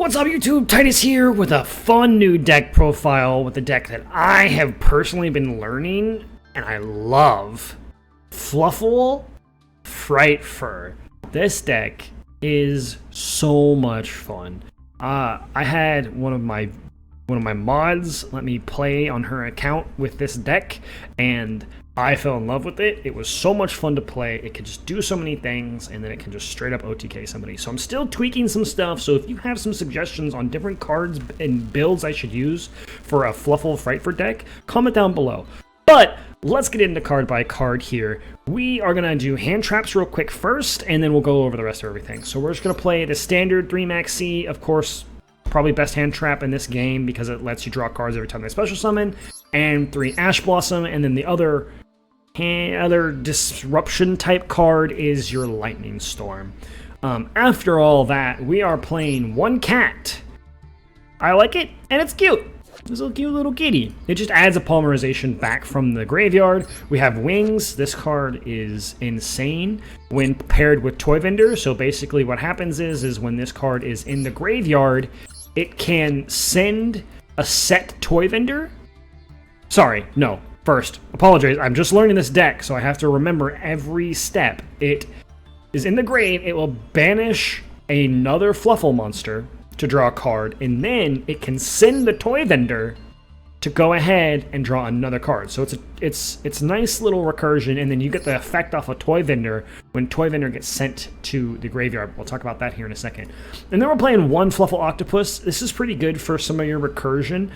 What's up YouTube, Titus here with a fun new deck profile with a deck that I have personally been learning and I love. Fluffal, Frightfur. This deck is so much fun. I had one of my mods let me play on her account with this deck and I fell in love with it. It was so much fun to play. It could just do so many things, and then it can just straight up OTK somebody. So I'm still tweaking some stuff, so if you have some suggestions on different cards and builds I should use for a Fluffal Frightfur deck, comment down below. But let's get into card by card here. We are going to do hand traps real quick first, and then we'll go over the rest of everything. So we're just going to play the standard 3 Max C, of course, probably best hand trap in this game because it lets you draw cards every time they special summon, and 3 Ash Blossom, and then the other disruption type card is your Lightning Storm. After all that, we are playing 1 cat. I like it, and it's cute. It's a cute little kitty. It just adds a polymerization back from the graveyard. We have wings. This card is insane when paired with Toy Vendor. So basically what happens is when this card is in the graveyard, it can send a set Toy Vendor. Sorry, no. First, apologize, I'm just learning this deck, so I have to remember every step. It is in the grave, it will banish another Fluffal monster to draw a card, and then it can send the Toy Vendor to go ahead and draw another card. So it's nice little recursion, and then you get the effect off a Toy Vendor when Toy Vendor gets sent to the graveyard. We'll talk about that here in a second. And then we're playing 1 Fluffal Octopus. This is pretty good for some of your recursion.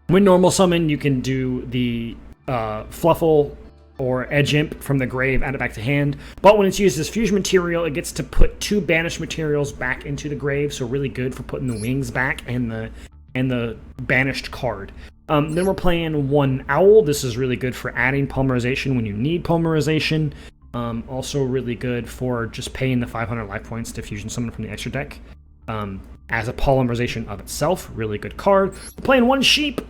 When normal summon, you can do the Fluffal or Edge Imp from the grave, add it back to hand. But when it's used as fusion material, it gets to put 2 banished materials back into the grave, so really good for putting the wings back and the banished card. Then we're playing 1 Owl. This is really good for adding polymerization when you need polymerization. Also really good for just paying the 500 life points to fusion summon from the extra deck. As a polymerization of itself, really good card. We're playing 1 Sheep.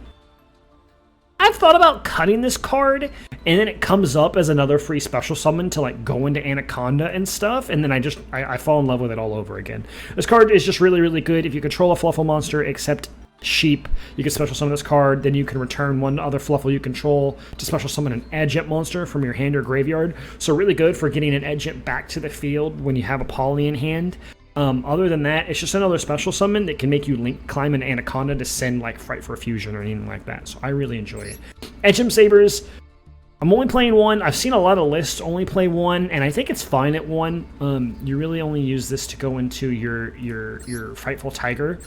I've thought about cutting this card, and then it comes up as another free special summon to like go into Anaconda and stuff, and then I fall in love with it all over again. This card is just really, really good. If you control a Fluffal monster except Sheep, you can special summon this card, then you can return 1 other Fluffal you control to special summon an Edge Imp monster from your hand or graveyard. So really good for getting an Edge Imp back to the field when you have a Poly in hand. Other than that, it's just another special summon that can make you climb an Anaconda to send like Frightfur Fusion or anything like that. So I really enjoy it. Edge Imp Sabers, I'm only playing 1. I've seen a lot of lists only play 1, and I think it's fine at 1. You really only use this to go into your Frightful Tiger.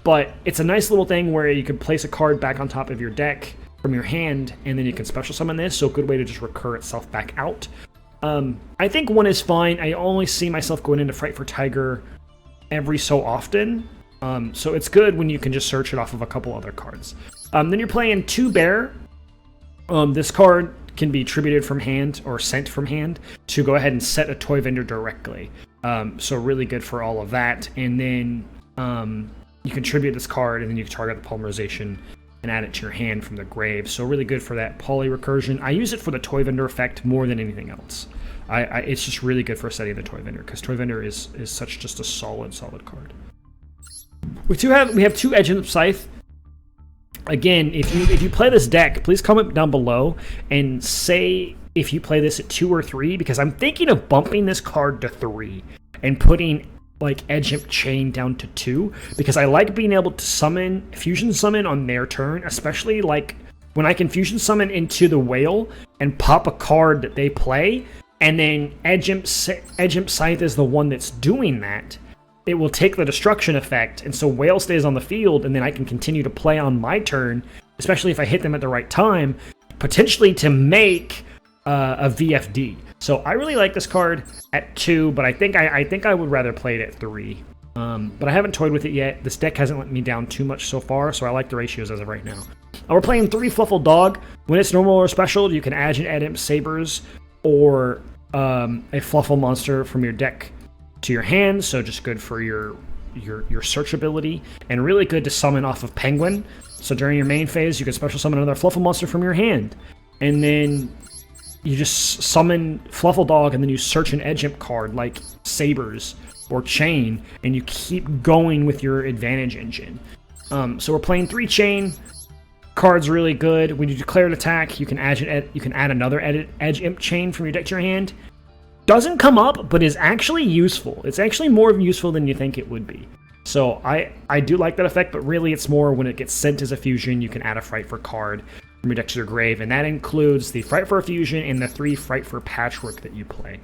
But it's a nice little thing where you can place a card back on top of your deck from your hand, and then you can special summon this, so a good way to just recur itself back out. I think 1 is fine. I only see myself going into Frightfur Tiger every so often, so it's good when you can just search it off of a couple other cards. Then you're playing 2 Bear. This card can be tributed from hand or sent from hand to go ahead and set a Toy Vendor directly. So really good for all of that. And then you can tribute this card, and then you can target the polymerization and add it to your hand from the grave. So really good for that poly recursion. I use it for the Toy Vendor effect more than anything else. It's just really good for setting the Toy Vendor, because Toy Vendor is such just a solid card. We have 2 Edge Imp Scythe. Again, if you play this deck, please comment down below and say if you play this at 2 or 3, because I'm thinking of bumping this card to 3 and putting like Edge Imp Chain down to 2, because I like being able to fusion summon on their turn, especially like when I can fusion summon into the Whale and pop a card that they play, and then Edge Imp Scythe is the one that's doing that. It will take the destruction effect, and so Whale stays on the field, and then I can continue to play on my turn, especially if I hit them at the right time, potentially to make a VFD. So I really like this card at 2, but I think I would rather play it at 3. But I haven't toyed with it yet. This deck hasn't let me down too much so far, so I like the ratios as of right now. We're playing 3 Fluffal Dog. When it's normal or special, you can add an Ed Imp Sabers or a Fluffal monster from your deck to your hand, so just good for your search ability, and really good to summon off of Penguin. So during your main phase, you can special summon another Fluffal monster from your hand, and then you just summon Fluffal Dog, and then you search an Edge Imp card like Sabers or chain, and you keep going with your advantage engine. So we're playing 3 chain. Card's really good. When you declare an attack, you can add another edge imp chain from your deck to your hand. Doesn't come up, but is actually useful. It's actually more useful than you think it would be. So I do like that effect, but really it's more when it gets sent as a fusion, you can add a Frightfur card from your deck to your grave, and that includes the Frightfur fusion and the 3 Frightfur patchwork that you play.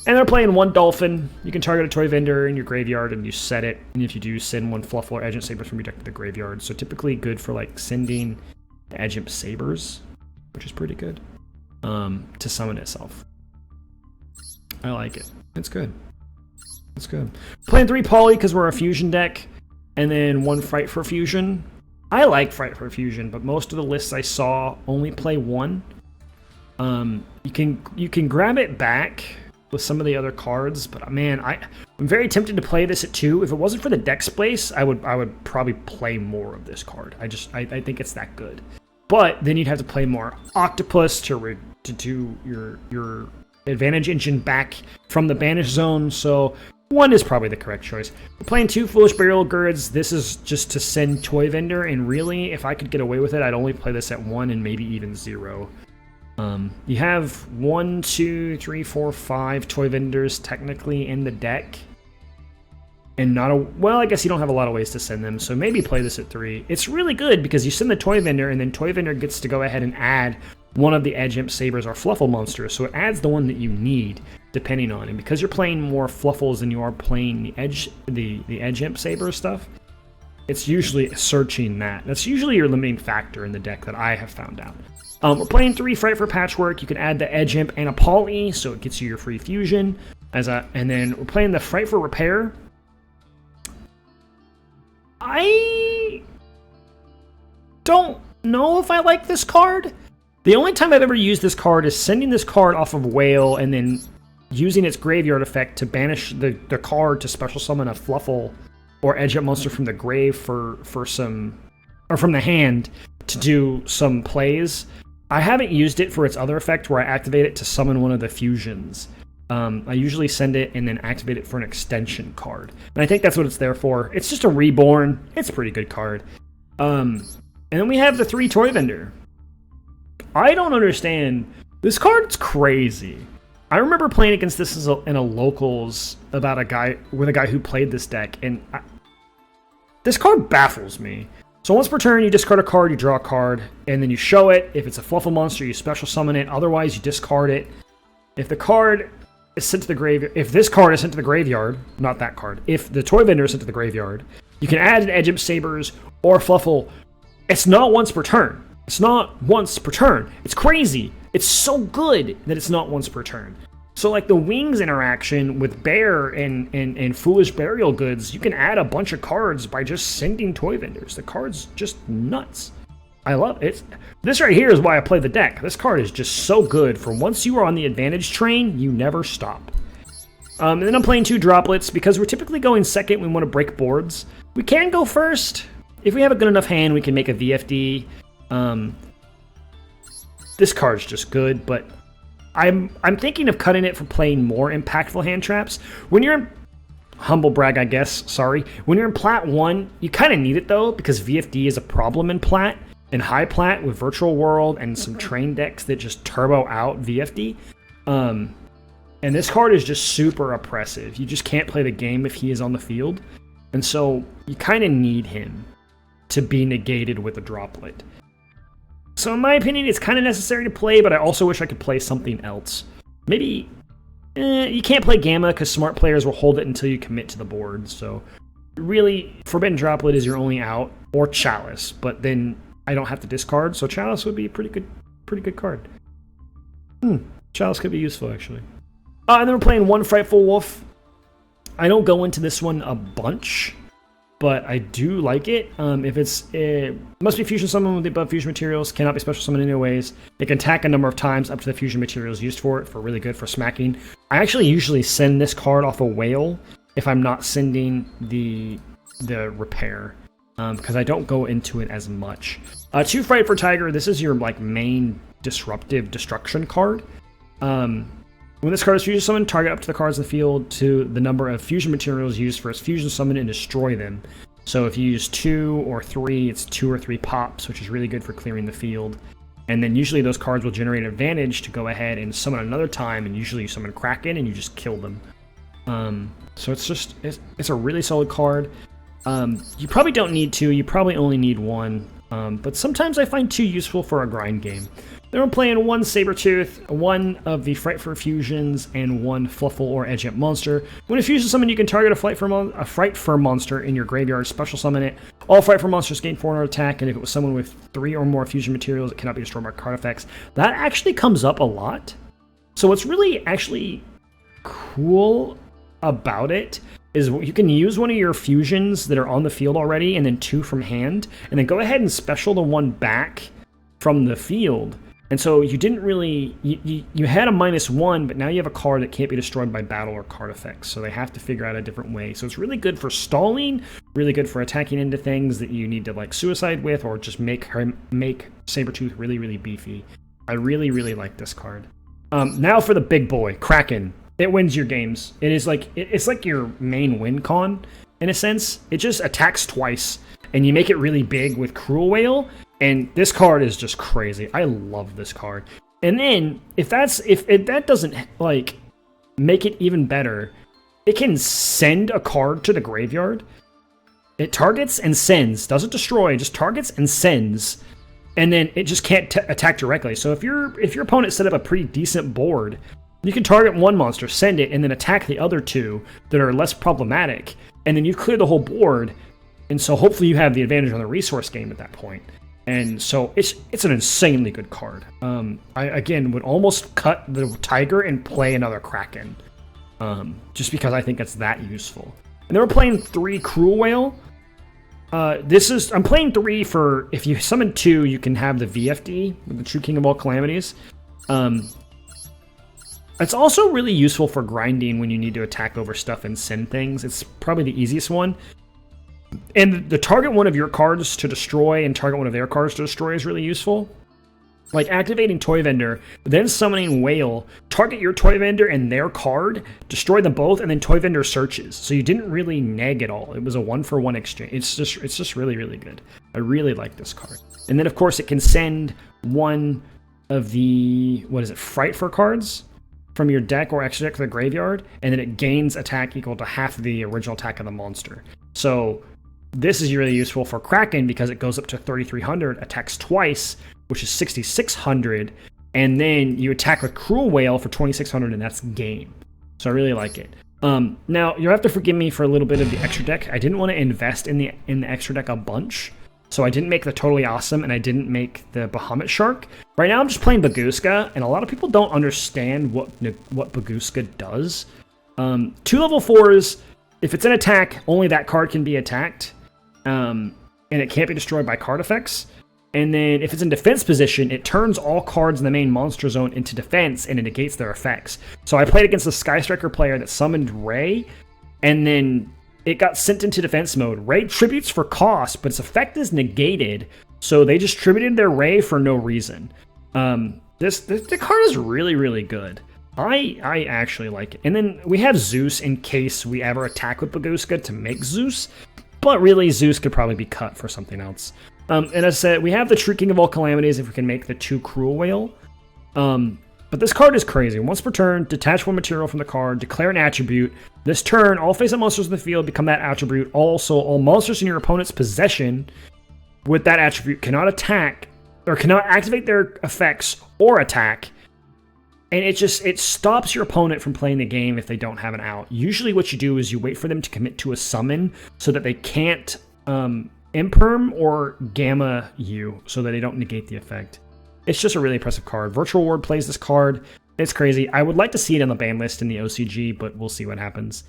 And they're playing 1 dolphin. You can target a toy vendor in your graveyard and you set it, and if you do, send 1 Fluffal or Edge Sabers from your deck to the graveyard. So typically good for like sending Edge Imp Sabers, which is pretty good, to summon itself. I like it. It's good. It's good. Playing 3 Poly because we're a fusion deck, and then 1 Frightfur fusion. I like Frightfur fusion, but most of the lists I saw only play 1. You can grab it back with some of the other cards, but man, I'm very tempted to play this at 2. If it wasn't for the deck space, I would probably play more of this card. I think it's that good. But then you'd have to play more Octopus to do your advantage engine back from the banish zone, so 1 is probably the correct choice. We're playing 2 Foolish Burial Girds. This is just to send Toy Vendor, and really, if I could get away with it, I'd only play this at 1 and maybe even 0. You have 1, 2, 3, 4, 5 Toy Vendors technically in the deck. And well, I guess you don't have a lot of ways to send them, so maybe play this at 3. It's really good because you send the Toy Vendor, and then Toy Vendor gets to go ahead and add one of the Edge Imp Sabers or Fluffal monsters, so it adds the one that you need, depending on. And because you're playing more Fluffals than you are playing the Edge Imp Saber stuff, it's usually searching that. That's usually your limiting factor in the deck that I have found out. We're playing 3 Frightfur Patchwork. You can add the Edge Imp and a Poly, so it gets you your free fusion. And then we're playing the Frightfur Repair. I don't know if I like this card. The only time I've ever used this card is sending this card off of Whale and then using its graveyard effect to banish the card to special summon a Fluffal or Edge Up monster from the grave for some, or from the hand to do some plays. I haven't used it for its other effect where I activate it to summon one of the fusions. I usually send it and then activate it for an extension card. And I think that's what it's there for. It's just a reborn. It's a pretty good card. And then we have the 3 Toy Vendor. I don't understand. This card's crazy. I remember playing against this in a locals about a guy who played this deck, and this card baffles me. So once per turn, you discard a card, you draw a card, and then you show it. If it's a Fluffal monster, you special summon it. Otherwise, you discard it. If the card is sent to the graveyard, if this card is sent to the graveyard, not that card. If the Toy Vendor is sent to the graveyard, you can add an Edge Imp Sabers or Fluffal. It's not once per turn. It's not once per turn. It's crazy. It's so good that it's not once per turn. So like the Wings interaction with Bear and Foolish Burial Goods, you can add a bunch of cards by just sending Toy Vendors. The card's just nuts. I love it. This right here is why I play the deck. This card is just so good. For once you are on the advantage train, you never stop. And then I'm playing 2 Droplets. Because we're typically going second, we want to break boards. We can go first. If we have a good enough hand, we can make a VFD. This card's just good, but I'm thinking of cutting it for playing more impactful hand traps. When you're in humble brag, I guess, sorry. When you're in Plat 1, you kind of need it though, because VFD is a problem in Plat. In High Plat with Virtual World and some train decks that just turbo out VFD. And this card is just super oppressive. You just can't play the game if he is on the field. And so you kind of need him to be negated with a Droplet. So in my opinion, it's kind of necessary to play, but I also wish I could play something else. Maybe you can't play Gamma because smart players will hold it until you commit to the board. So really, Forbidden Droplet is your only out, or Chalice. But then I don't have to discard, so Chalice would be a pretty good card. Chalice could be useful actually. And then we're playing 1 Frightful Wolf. I don't go into this one a bunch, but I do like it. If it must be fusion summoned with the above fusion materials, cannot be special summoned in any ways. It can attack a number of times up to the fusion materials used for it, for really good for smacking. I actually usually send this card off a Whale if I'm not sending the repair, because I don't go into it as much. 2 Frightfur Tiger. This is your like main disruptive destruction card. When this card is fusion summoned, target up to the cards in the field to the number of fusion materials used for its fusion summon and destroy them. So if you use 2 or 3, it's 2 or 3 pops, which is really good for clearing the field. And then usually those cards will generate advantage to go ahead and summon another time, and usually you summon Kraken and you just kill them. So it's a really solid card. You probably don't need 2, you probably only need 1. But sometimes I find 2 useful for a grind game. Then we're playing 1 Sabertooth, 1 of the Frightfur fusions, and 1 Fluffal or Edge-Amp monster. When a fusion summon, you can target a Frightfur monster in your graveyard, special summon it. All Frightfur monsters gain 400 attack, and if it was someone with 3 or more fusion materials, it cannot be destroyed by card effects. That actually comes up a lot. So what's really actually cool about it is you can use one of your fusions that are on the field already, and then 2 from hand, and then go ahead and special the 1 back from the field. And so you didn't really, you had a -1, but now you have a card that can't be destroyed by battle or card effects. So they have to figure out a different way. So it's really good for stalling, really good for attacking into things that you need to like suicide with, or just make Sabertooth really, really beefy. I really, really like this card. Now for the big boy, Kraken. It wins your games. It's like your main win con, in a sense. It just attacks twice, and you make it really big with Cruel Whale. And this card is just crazy. I love this card. And then, if that doesn't, like, make it even better, it can send a card to the graveyard. It targets and sends. Doesn't destroy, just targets and sends. And then it just can't attack directly. So if your opponent set up a pretty decent board, you can target 1 monster, send it, and then attack the other 2 that are less problematic. And then you clear the whole board. And so hopefully you have the advantage on the resource game at that point. And so it's an insanely good card. I, again, would almost cut the Tiger and play another Kraken. Just because I think it's that useful. And then we're playing 3 Cruel Whale. I'm playing 3 for, if you summon 2, you can have the VFD, the True King of All Calamities. It's also really useful for grinding when you need to attack over stuff and send things. It's probably the easiest one. And the target one of your cards to destroy and target one of their cards to destroy is really useful. Like activating Toy Vendor, then summoning Whale, target your Toy Vendor and their card, destroy them both, and then Toy Vendor searches. So you didn't really neg at all. It was a 1-for-1 exchange. It's just really, really good. I really like this card. And then of course it can send one of the, Frightfur cards from your deck or extra deck to the graveyard, and then it gains attack equal to half of the original attack of the monster. So this is really useful for Kraken because it goes up to 3,300, attacks twice, which is 6,600, and then you attack with Cruel Whale for 2,600, and that's game. So I really like it. Now, you'll have to forgive me for a little bit of the extra deck. I didn't want to invest in the extra deck a bunch, so I didn't make the Totally Awesome, and I didn't make the Bahamut Shark. Right now I'm just playing Bagooska, and a lot of people don't understand what Bagooska does. 2 level 4s, if it's an attack, only that card can be attacked. And it can't be destroyed by card effects. And then if it's in defense position, it turns all cards in the main monster zone into defense, and it negates their effects. So I played against a Sky Striker player that summoned Ray, and then it got sent into defense mode. Ray tributes for cost, but its effect is negated, so they just tributed their Ray for no reason. The card is really, really good. I actually like it. And then we have Zeus in case we ever attack with Bagooska to make Zeus. But really, Zeus could probably be cut for something else. And as I said, we have the True King of All Calamities if we can make the 2 Cruel Whale. But this card is crazy. Once per turn, detach 1 material from the card, declare an attribute. This turn, all face-up monsters in the field become that attribute. Also, all monsters in your opponent's possession with that attribute cannot attack, or cannot activate their effects or attack. And it stops your opponent from playing the game if they don't have an out. Usually what you do is you wait for them to commit to a summon so that they can't imperm or gamma you, so that they don't negate the effect. It's just a really impressive card. Virtual Ward plays this card. It's crazy. I would like to see it on the ban list in the OCG, but we'll see what happens.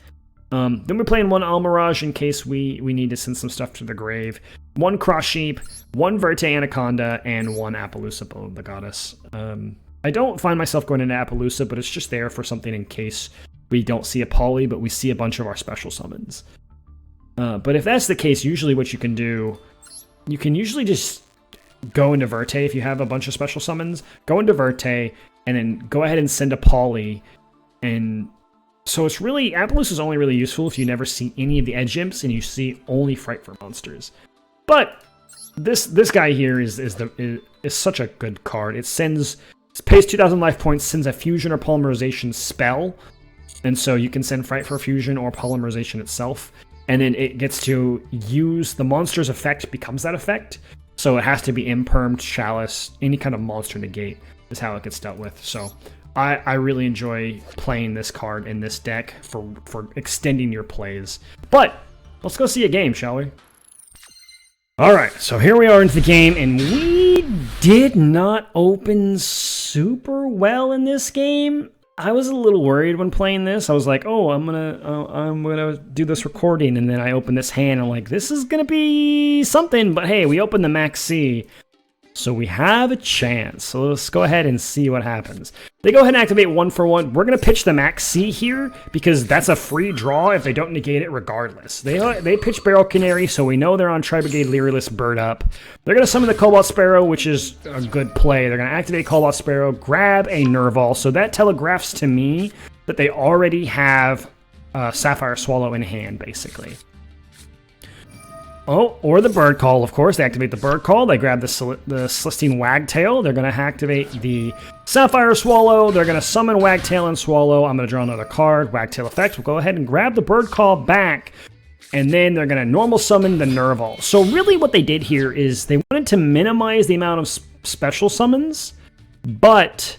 Then we're playing 1 Almirage in case we need to send some stuff to the grave. 1 Cross Sheep, 1 Verte Anaconda, and 1 Appaloosa, the goddess. I don't find myself going into Appaloosa, but it's just there for something in case we don't see a poly, but we see a bunch of our special summons. But if that's the case, usually what you can do, you can usually just go into Verte if you have a bunch of special summons. Go into Verte, and then go ahead and send a poly, And so it's really, Appaloosa is only really useful if you never see any of the edge imps and you see only Frightfur monsters. But this guy here is such a good card. It pays 2,000 life points, sends a fusion or polymerization spell, and so you can send Frightfur fusion or polymerization itself, and then it gets to use the monster's effect becomes that effect. So it has to be impermed, chalice, any kind of monster negate is how it gets dealt with. So I really enjoy playing this card in this deck for extending your plays. But let's go see a game, shall we? Alright, so here we are into the game, and we did not open super well in this game. I was a little worried when playing this. I was like, oh, I'm gonna do this recording, and then I opened this hand, and I'm like, this is gonna be something, but hey, we opened the Max C. So we have a chance. So let's go ahead and see what happens. They go ahead and activate 1-for-1. We're going to pitch the Max C here because that's a free draw if they don't negate it regardless. They pitch Barrel Canary, so we know they're on Tri-brigade Lyrilusc Bird Up. They're going to summon the Cobalt Sparrow, which is a good play. They're going to activate Cobalt Sparrow, grab a Nerval. So that telegraphs to me that they already have Sapphire Swallow in hand, basically. Oh, or the Bird Call, of course. They activate the Bird Call. They grab the Celestine Wagtail. They're going to activate the Sapphire Swallow. They're going to summon Wagtail and Swallow. I'm going to draw another card. Wagtail effect. We'll go ahead and grab the Bird Call back. And then they're going to normal summon the Nerval. So really what they did here is they wanted to minimize the amount of special summons, but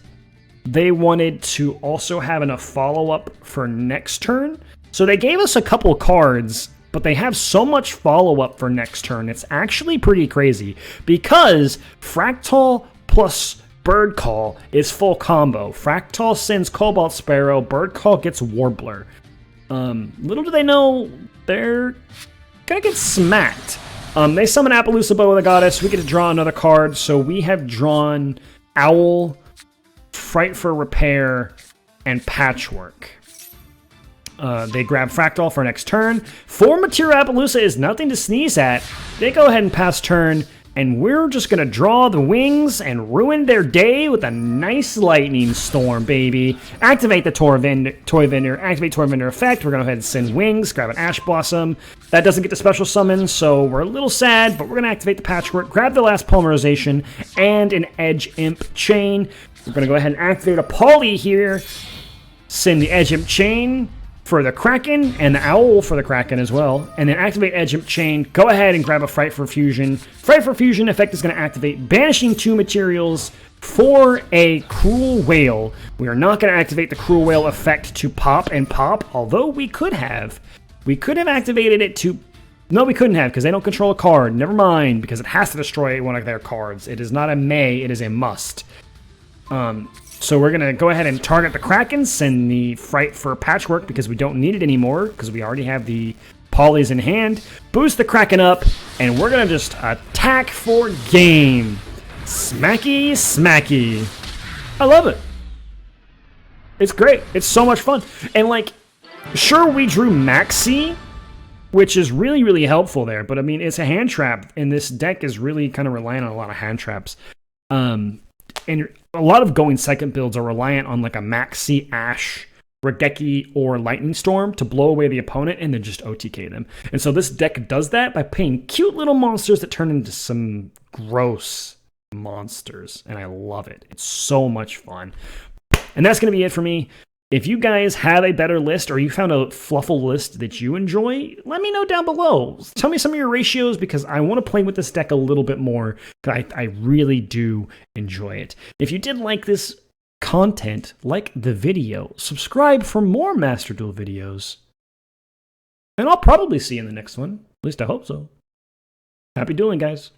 they wanted to also have enough follow-up for next turn. So they gave us a couple cards, but they have so much follow-up for next turn. It's actually pretty crazy because Fractal plus Bird Call is full combo. Fractal sends Cobalt Sparrow, Bird Call gets Warbler. Little do they know, they're gonna get smacked. They summon Appaloosa Bow of the Goddess. We get to draw another card, so we have drawn Owl, Frightfur Repair, and Patchwork. They grab Fractal for next turn. 4 Material Appaloosa is nothing to sneeze at. They go ahead and pass turn, and we're just going to draw the wings and ruin their day with a nice Lightning Storm, baby. Activate the Toy Vendor. Activate Toy Vendor effect. We're going to go ahead and send wings, grab an Ash Blossom. That doesn't get the special summon, so we're a little sad, but we're going to activate the Patchwork, grab the last Polymerization, and an Edge Imp Chain. We're going to go ahead and activate a Poly here, send the Edge Imp Chain for the Kraken, and the Owl for the Kraken as well, and then activate Edge Imp Chain. Go ahead and grab a Frightfur Fusion. Frightfur Fusion effect is going to activate, banishing 2 materials for a Cruel Whale. We are not going to activate the Cruel Whale effect to pop and pop, although we could have. We could have activated it to... No, we couldn't have, because they don't control a card. Never mind, because it has to destroy one of their cards. It is not a may, it is a must. So we're going to go ahead and target the Kraken, send the Frightfur Patchwork because we don't need it anymore because we already have the Polys in hand. Boost the Kraken up, and we're going to just attack for game. Smacky, smacky. I love it. It's great. It's so much fun. And, like, sure, we drew Maxi, which is really, really helpful there. But, I mean, it's a hand trap, and this deck is really kind of relying on a lot of hand traps. And a lot of going second builds are reliant on like a Maxi, Ash, Raigeki, or Lightning Storm to blow away the opponent and then just OTK them. And so this deck does that by playing cute little monsters that turn into some gross monsters. And I love it. It's so much fun. And that's going to be it for me. If you guys have a better list or you found a Fluffal list that you enjoy, let me know down below. Tell me some of your ratios because I want to play with this deck a little bit more because I really do enjoy it. If you did like this content, like the video, subscribe for more Master Duel videos. And I'll probably see you in the next one. At least I hope so. Happy dueling, guys.